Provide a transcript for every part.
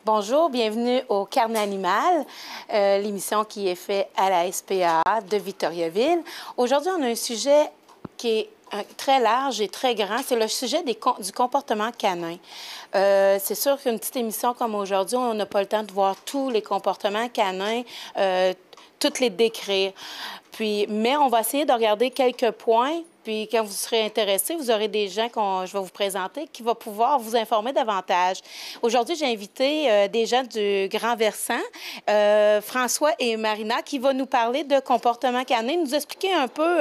Bonjour, bienvenue au Carnet animal, l'émission qui est faite à la SPA de Victoriaville. Aujourd'hui, on a un sujet qui est très large et très grand. C'est le sujet du comportement canin. C'est sûr qu'une petite émission comme aujourd'hui, on n'a pas le temps de voir tous les comportements canins, toutes les décrire. Mais on va essayer de regarder quelques points. Puis quand vous serez intéressé, vous aurez des gens que je vais vous présenter qui vont pouvoir vous informer davantage. Aujourd'hui, j'ai invité des gens du Grand Versant, François et Marina, qui vont nous parler de comportement canin, nous expliquer un peu,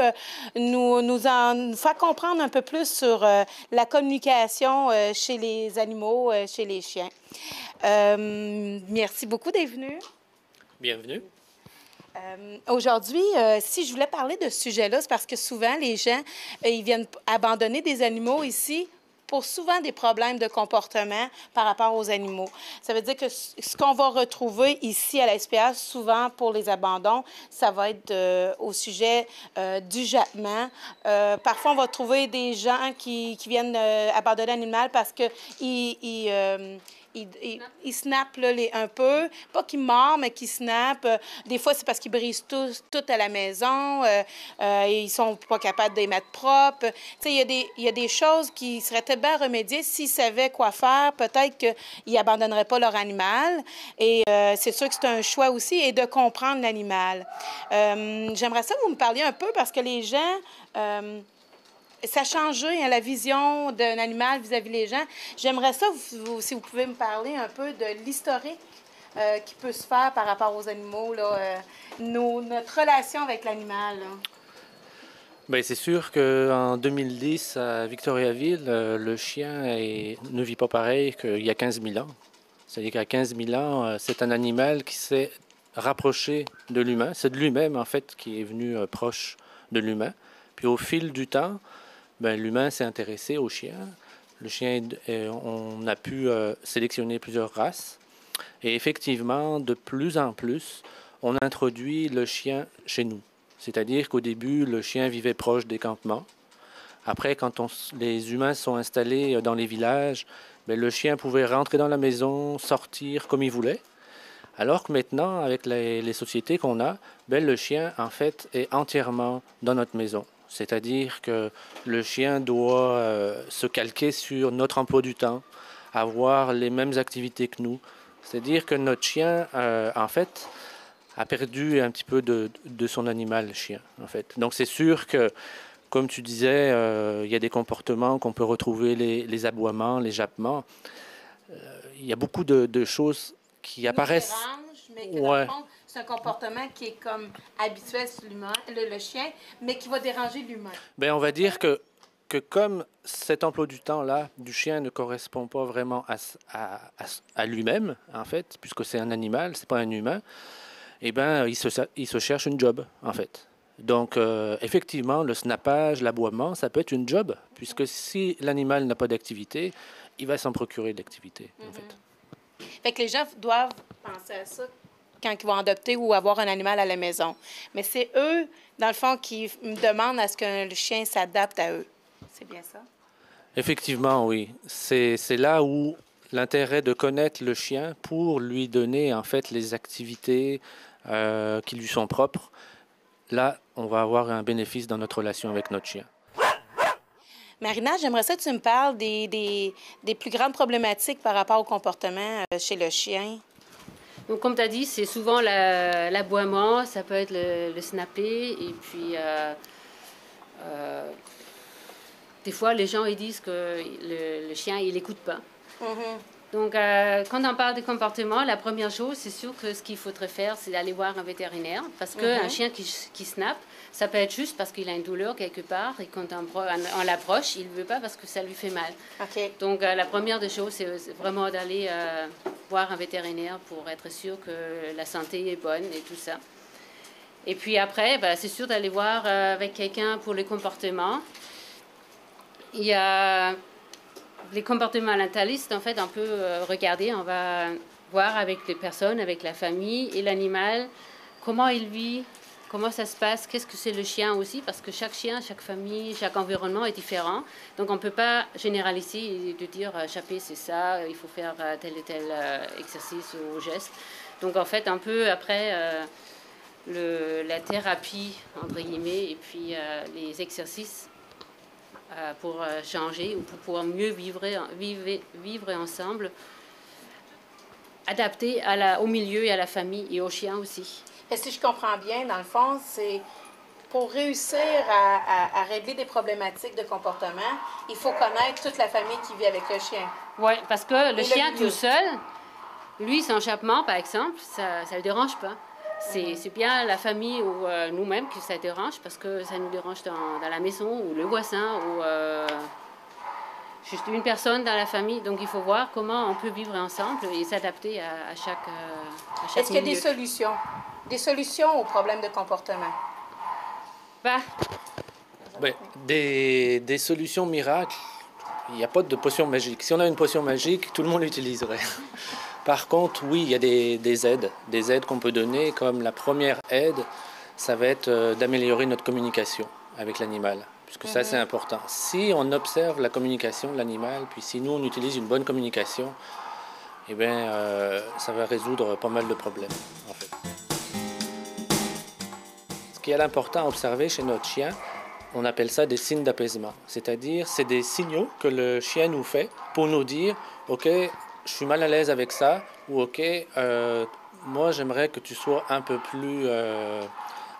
nous faire comprendre un peu plus sur la communication chez les animaux, chez les chiens. Merci beaucoup d'être venu. Bienvenue. Aujourd'hui, si je voulais parler de ce sujet-là, c'est parce que souvent, les gens, ils viennent abandonner des animaux ici pour souvent des problèmes de comportement par rapport aux animaux. Ça veut dire que ce qu'on va retrouver ici à la SPA, souvent pour les abandons, ça va être au sujet du jappement. Parfois, on va trouver des gens qui viennent abandonner l'animal parce qu'ils il snappe là, un peu. Pas qu'il mord, mais qu'il snappe. Des fois, c'est parce qu'ils brisent tout à la maison. Ils sont pas capables de les mettre propres. Il y a des choses qui seraient très bien remédiées. S'ils savaient quoi faire, peut-être qu'ils n'abandonneraient pas leur animal. Et c'est sûr que c'est un choix aussi, et de comprendre l'animal. J'aimerais ça que vous me parliez un peu, parce que les gens... ça a changé, hein, la vision d'un animal vis-à-vis des gens. J'aimerais ça, si vous pouvez me parler un peu de l'historique qui peut se faire par rapport aux animaux, là, notre relation avec l'animal. Bien, c'est sûr qu'en 2010, à Victoriaville, le chien ne vit pas pareil qu'il y a 15 000 ans. C'est-à-dire qu'à 15 000 ans, c'est un animal qui s'est rapproché de l'humain. C'est de lui-même, en fait, qui est venu proche de l'humain. Puis au fil du temps, ben, l'humain s'est intéressé au chien. Le chien, on a pu sélectionner plusieurs races. Et effectivement, de plus en plus, on introduit le chien chez nous. C'est-à-dire qu'au début, le chien vivait proche des campements. Après, quand les humains sont installés dans les villages, ben, le chien pouvait rentrer dans la maison, sortir comme il voulait. Alors que maintenant, avec les sociétés qu'on a, ben, le chien, en fait, est entièrement dans notre maison. C'est-à-dire que le chien doit se calquer sur notre emploi du temps, avoir les mêmes activités que nous. C'est-à-dire que notre chien, en fait, a perdu un petit peu de son animal, le chien, en fait. Donc c'est sûr que, comme tu disais, il y a des comportements qu'on peut retrouver, les aboiements, les jappements. Il y a beaucoup de choses qui apparaissent. Mais que dans le fond, c'est un comportement qui est comme habituel sur l'humain, le chien, mais qui va déranger l'humain. Bien, on va dire que comme cet emploi du temps-là du chien ne correspond pas vraiment à lui-même, en fait, puisque c'est un animal, c'est pas un humain, eh bien, il se cherche une job, en fait. Donc, effectivement, le snappage, l'aboiement, ça peut être une job, puisque si l'animal n'a pas d'activité, il va s'en procurer de l'activité, en fait. Fait que les gens doivent penser à ça quand ils vont adopter ou avoir un animal à la maison. Mais c'est eux, dans le fond, qui me demandent à ce que le chien s'adapte à eux. C'est bien ça? Effectivement, oui. C'est là où l'intérêt de connaître le chien pour lui donner, en fait, les activités qui lui sont propres. Là, on va avoir un bénéfice dans notre relation avec notre chien. Marina, j'aimerais ça que tu me parles des plus grandes problématiques par rapport au comportement chez le chien. Donc, comme tu as dit, c'est souvent l'aboiement, ça peut être le snapper, et puis des fois, les gens ils disent que le chien, il n'écoute pas. Donc, quand on parle de comportement, la première chose, c'est sûr que ce qu'il faudrait faire, c'est d'aller voir un vétérinaire, parce qu'un chien qui snappe, ça peut être juste parce qu'il a une douleur quelque part, et quand on l'approche, il ne veut pas parce que ça lui fait mal. Donc, la première des choses, c'est vraiment d'aller voir un vétérinaire pour être sûr que la santé est bonne et tout ça. Et puis après, c'est sûr d'aller voir avec quelqu'un pour le comportement. Il y a les comportementalistes, en fait, on peut regarder, on va voir avec les personnes, avec la famille et l'animal, comment il vit comment ça se passe, qu'est-ce que c'est le chien aussi, parce que chaque chien, chaque famille, chaque environnement est différent. Donc on ne peut pas généraliser et de dire chapper c'est ça, il faut faire tel et tel exercice ou geste. Donc en fait, un peu après la thérapie, entre guillemets, et puis les exercices pour changer ou pour pouvoir mieux vivre ensemble, adapté au milieu et à la famille et aux chiens aussi. Et si je comprends bien, dans le fond, c'est pour réussir à régler des problématiques de comportement, il faut connaître toute la famille qui vit avec le chien. Oui, parce que le chien tout seul, lui, son échappement, par exemple, ça ne le dérange pas. C'est bien la famille ou nous-mêmes que ça dérange, parce que ça nous dérange dans la maison ou le voisin ou juste une personne dans la famille. Donc il faut voir comment on peut vivre ensemble et s'adapter à chaque Est-ce qu'il y a des solutions? Des solutions aux problèmes de comportement? Bah. Ben, des solutions miracles, il n'y a pas de potion magique. Si on a une potion magique, tout le monde l'utiliserait. Par contre, oui, il y a des aides qu'on peut donner, comme la première aide, ça va être d'améliorer notre communication avec l'animal, puisque ça, c'est important. Si on observe la communication de l'animal, puis si nous, on utilise une bonne communication, eh bien, ça va résoudre pas mal de problèmes, en fait. Ce qui est important à observer chez notre chien, on appelle ça des signes d'apaisement. C'est-à-dire, c'est des signaux que le chien nous fait pour nous dire « OK, je suis mal à l'aise avec ça » ou « OK, moi, j'aimerais que tu sois un peu plus...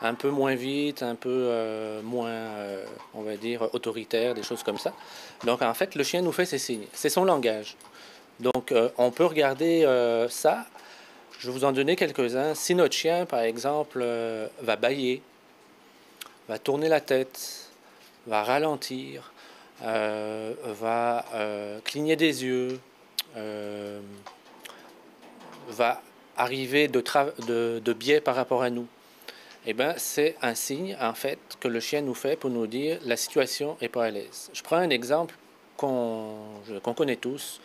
un peu moins vite, un peu moins, on va dire, autoritaire, des choses comme ça. » Donc, en fait, le chien nous fait ces signes. C'est son langage. Donc, on peut regarder ça. Je vais vous en donner quelques-uns. Si notre chien, par exemple, va bâiller, va tourner la tête, va ralentir, va cligner des yeux, va arriver de biais par rapport à nous, eh bien, c'est un signe, en fait, que le chien nous fait pour nous dire la situation n'est pas à l'aise. Je prends un exemple qu'on connaît tous.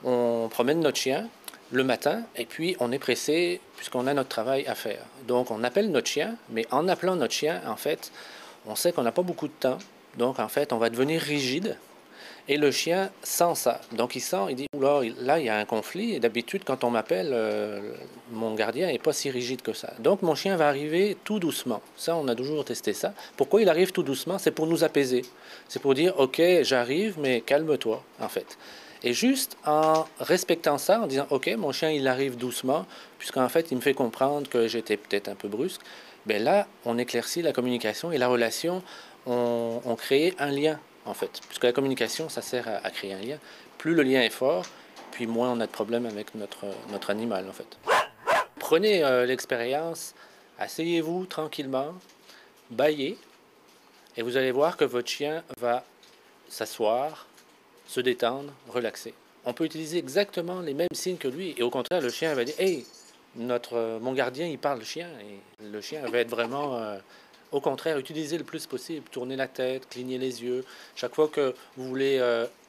On promène notre chien le matin et puis on est pressé puisqu'on a notre travail à faire. Donc, on appelle notre chien, mais en appelant notre chien, en fait, on sait qu'on n'a pas beaucoup de temps. Donc, en fait, on va devenir rigide. Et le chien sent ça. Donc, il sent, il dit, oula, là, il y a un conflit. Et d'habitude, quand on m'appelle, mon gardien n'est pas si rigide que ça. Donc, mon chien va arriver tout doucement. Ça, on a toujours testé ça. Pourquoi il arrive tout doucement? C'est pour nous apaiser. C'est pour dire, OK, j'arrive, mais calme-toi, en fait. Et juste en respectant ça, en disant, OK, mon chien, il arrive doucement, puisqu'en fait, il me fait comprendre que j'étais peut-être un peu brusque. Bien là, on éclaircit la communication et la relation, on crée un lien, en fait. Puisque la communication, ça sert à créer un lien. Plus le lien est fort, puis moins on a de problèmes avec notre animal, en fait. Prenez l'expérience, asseyez-vous tranquillement, bâillez, et vous allez voir que votre chien va s'asseoir, se détendre, relaxer. On peut utiliser exactement les mêmes signes que lui, et au contraire, le chien va dire « Hey, mon gardien, il parle chien », et le chien va être vraiment... au contraire, utilisez le plus possible. Tournez la tête, clignez les yeux. Chaque fois que vous voulez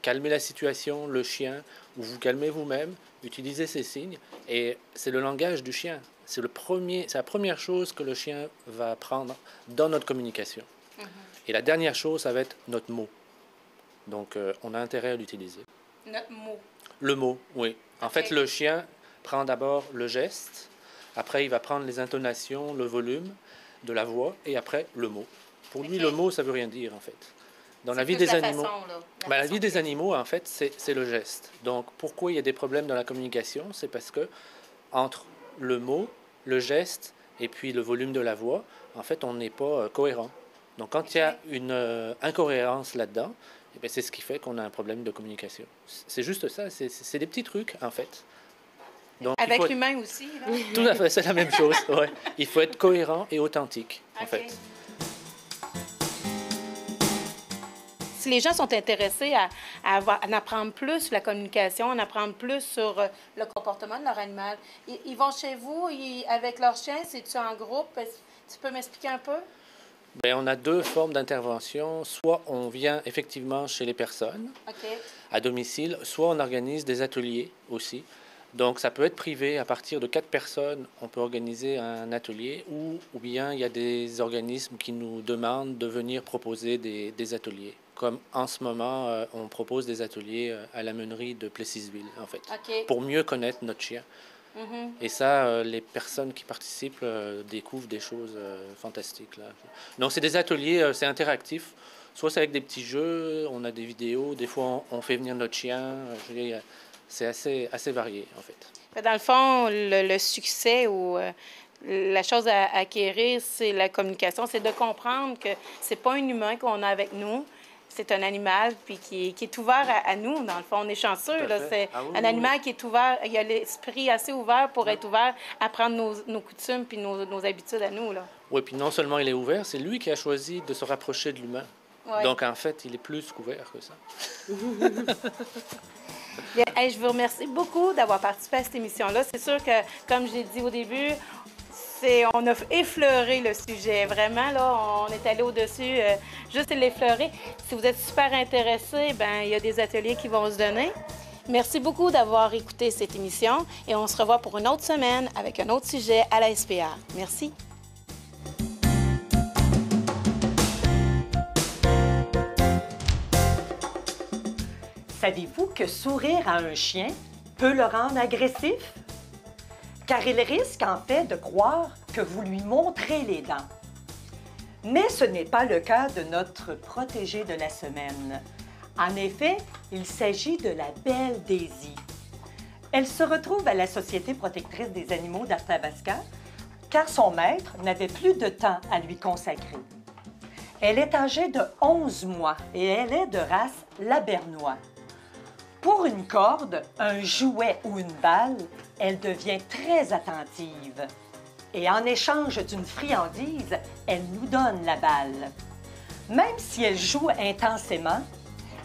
calmer la situation, le chien, ou vous calmez vous-même, utilisez ces signes. Et c'est le langage du chien. C'est la première chose que le chien va apprendre dans notre communication. Et la dernière chose, ça va être notre mot. Donc, on a intérêt à l'utiliser. Notre mot. Le mot, oui. En fait, le chien prend d'abord le geste. Après, il va prendre les intonations, le volume de la voix, et après, le mot. Pour lui, le mot, ça veut rien dire, en fait. Dans la vie des animaux, la vie des animaux, en fait, c'est le geste. Donc, pourquoi il y a des problèmes dans la communication? C'est parce que entre le mot, le geste, et puis le volume de la voix, en fait, on n'est pas cohérent. Donc, quand il y a une incohérence là-dedans, eh bien, c'est ce qui fait qu'on a un problème de communication. C'est juste ça, c'est des petits trucs, en fait. Donc, avec l'humain aussi, là? Tout à fait, c'est la même chose. Ouais. Il faut être cohérent et authentique, en fait. Si les gens sont intéressés à apprendre plus sur la communication, à apprendre plus sur le comportement de leur animal, ils vont chez vous avec leur chien, c'est-tu en groupe? Tu peux m'expliquer un peu? Bien, on a deux formes d'intervention. Soit on vient effectivement chez les personnes, à domicile, soit on organise des ateliers aussi. Donc, ça peut être privé. À partir de 4 personnes, on peut organiser un atelier ou bien il y a des organismes qui nous demandent de venir proposer des ateliers. Comme en ce moment, on propose des ateliers à la meunerie de Plessisville, en fait, pour mieux connaître notre chien. Et ça, les personnes qui participent découvrent des choses fantastiques, là. Donc, c'est des ateliers, c'est interactif. Soit c'est avec des petits jeux, on a des vidéos, des fois on fait venir notre chien. C'est assez varié, en fait. Dans le fond, le succès ou la chose à acquérir, c'est la communication. C'est de comprendre que c'est pas un humain qu'on a avec nous, c'est un animal puis qui est ouvert à nous. Dans le fond, on est chanceux. Là. C'est un animal qui est ouvert. Il a l'esprit assez ouvert pour être ouvert à prendre nos coutumes puis nos habitudes à nous. Là. Oui, puis non seulement il est ouvert, c'est lui qui a choisi de se rapprocher de l'humain. Ouais. Donc, en fait, il est plus couvert que ça. Bien, hey, je vous remercie beaucoup d'avoir participé à cette émission-là. C'est sûr que, comme j'ai dit au début, on a effleuré le sujet. Vraiment, là, on est allé au-dessus, juste l'effleurer. Si vous êtes super intéressé, bien, il y a des ateliers qui vont se donner. Merci beaucoup d'avoir écouté cette émission et on se revoit pour une autre semaine avec un autre sujet à la SPA. Merci. Savez-vous que sourire à un chien peut le rendre agressif? Car il risque en fait de croire que vous lui montrez les dents. Mais ce n'est pas le cas de notre protégée de la semaine. En effet, il s'agit de la belle Daisy. Elle se retrouve à la Société protectrice des animaux d'Arthabasca car son maître n'avait plus de temps à lui consacrer. Elle est âgée de 11 mois et elle est de race labernois. Pour une corde, un jouet ou une balle, elle devient très attentive. Et en échange d'une friandise, elle nous donne la balle. Même si elle joue intensément,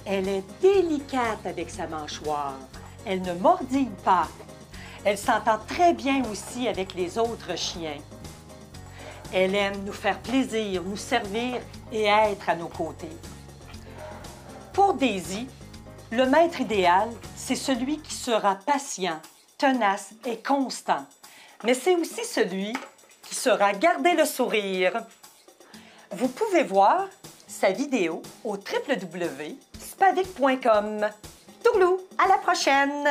elle est délicate avec sa mâchoire. Elle ne mordille pas. Elle s'entend très bien aussi avec les autres chiens. Elle aime nous faire plaisir, nous servir et être à nos côtés. Pour Daisy, le maître idéal, c'est celui qui sera patient, tenace et constant. Mais c'est aussi celui qui saura garder le sourire. Vous pouvez voir sa vidéo au www.spadic.com. Tourlou, à la prochaine!